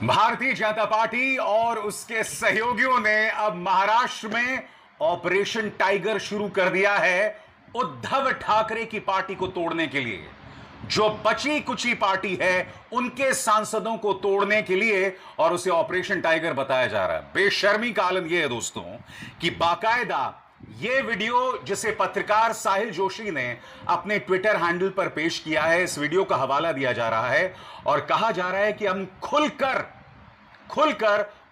Bharatiya Janata party और उसके सहयोगियों ने अब महाराष्ट्र में ऑपरेशन टाइगर शुरू कर दिया है उद्धव ठाकरे की पार्टी को तोड़ने के लिए। जो बची कुची पार्टी है उनके सांसदों को तोड़ने के लिए, और उसे ऑपरेशन टाइगर बताया जा रहा है। बेशर्मी का आलम यह है दोस्तों कि बाकायदा यह वीडियो जिसे पत्रकार साहिल जोशी ने अपने ट्विटर हैंडल पर पेश किया है, इस वीडियो का हवाला दिया जा रहा है और कहा जा रहा है कि हम खुलकर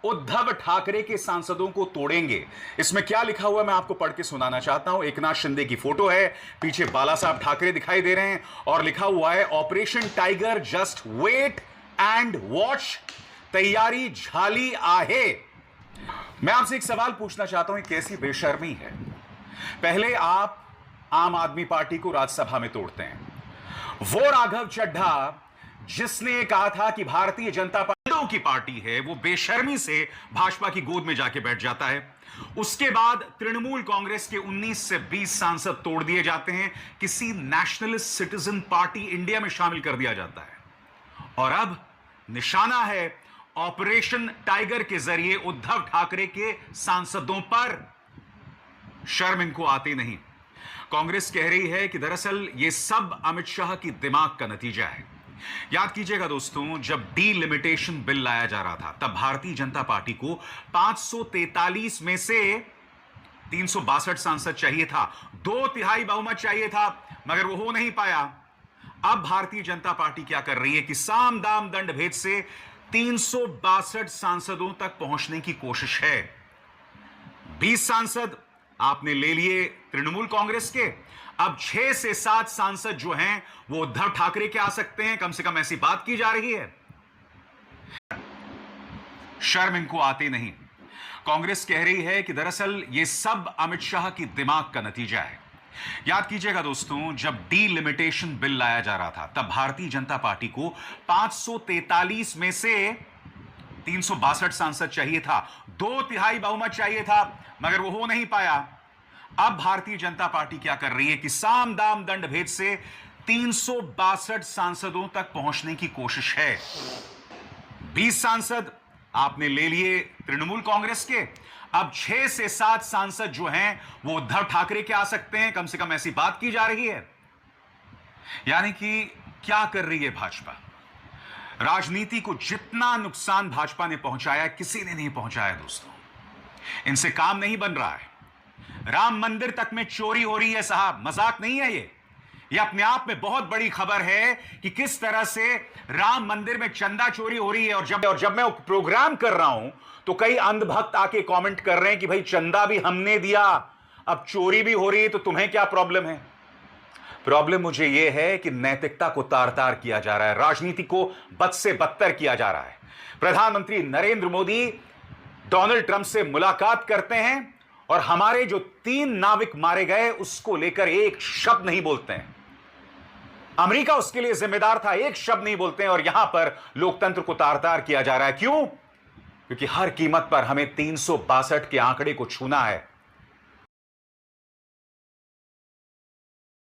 उद्धव ठाकरे के सांसदों को तोड़ेंगे। इसमें क्या लिखा हुआ मैं आपको पढ़ के सुनाना चाहता हूं। एकनाथ शिंदे की फोटो है, पीछे बाला साहब ठाकरे दिखाई दे रहे हैं और लिखा हुआ है operation tiger just wait and watch, तैयारी झाली आहे। मैं आपसे एक सवाल पूछना चाहता हूं, कैसी बेशर्मी है। पहले आप आम आदमी पार्टी को राज्यसभा में तोड़ते हैं। वो राघव चड्ढा जिसने कहा था कि भारतीय जनता पार्टी की पार्टी है, वो बेशर्मी से भाजपा की गोद में जाके बैठ जाता है। उसके बाद तृणमूल कांग्रेस के 19 से 20 सांसद तोड़ दिए जाते हैं, किसी नेशनलिस्ट सिटीजन पार्टी इंडिया में शामिल कर दिया जाता है और अब निशाना है ऑपरेशन टाइगर के जरिए उद्धव ठाकरे के सांसदों पर। शर्म इनको आती नहीं। कांग्रेस कह रही है कि दरअसल यह सब अमित शाह की दिमाग का नतीजा है। याद कीजिएगा दोस्तों, जब डीलिमिटेशन बिल लाया जा रहा था तब भारतीय जनता पार्टी को 543 में से 362 सांसद चाहिए था, 2/3 बहुमत चाहिए था, मगर वो हो नहीं पाया। अब भारतीय जनता पार्टी क्या कर रही है कि साम दाम दंड भेद से 362 सांसदों तक पहुंचने की कोशिश है। 20 सांसद आपने ले लिए तृणमूल कांग्रेस के, अब 6 से 7 सांसद जो हैं वो उद्धव ठाकरे के आ सकते हैं, कम से कम ऐसी बात की जा रही है। शर्म इनको आती नहीं। कांग्रेस कह रही है कि दरअसल ये सब अमित शाह की दिमाग का नतीजा है। याद कीजिएगा दोस्तों, जब डीलिमिटेशन बिल लाया जा रहा था तब भारतीय जनता पार्टी को 543 में से 362 सांसद चाहिए था, 2/3 बहुमत चाहिए था, मगर वो हो नहीं पाया। अब भारतीय जनता पार्टी क्या कर रही है कि साम दाम दंड भेद से 362 सांसदों तक पहुंचने की कोशिश है। 20 सांसद आपने ले लिए तृणमूल कांग्रेस के, अब 6 से 7 सांसद जो हैं वो उद्धव ठाकरे के आ सकते हैं, कम से कम ऐसी बात की जा रही है। यानी कि क्या कर रही है भाजपा? राजनीति को जितना नुकसान भाजपा ने पहुंचाया किसी ने नहीं पहुंचाया दोस्तों। इनसे काम नहीं बन रहा है। राम मंदिर तक में चोरी हो रही है साहब, मजाक नहीं है ये अपने आप में बहुत बड़ी खबर है कि किस तरह से राम मंदिर में चंदा चोरी हो रही है। और जब मैं प्रोग्राम कर रहा हूं तो कई अंधभक्त आके कमेंट कर रहे हैं कि भाई चंदा भी हमने दिया, अब चोरी भी हो रही है, तो तुम्हें क्या प्रॉब्लम है? प्रॉब्लम मुझे यह है कि नैतिकता को तार तार किया जा रहा है, राजनीति को बद से बदतर किया जा रहा है। प्रधानमंत्री नरेंद्र मोदी डोनाल्ड ट्रंप से मुलाकात करते हैं और हमारे जो 3 नाविक मारे गए उसको लेकर एक शब्द नहीं बोलते हैं। अमेरिका उसके लिए जिम्मेदार था, एक शब्द नहीं बोलते हैं। और यहां पर लोकतंत्र को तार तार किया जा रहा है। क्यों? क्योंकि हर कीमत पर हमें 362 के आंकड़े को छूना है।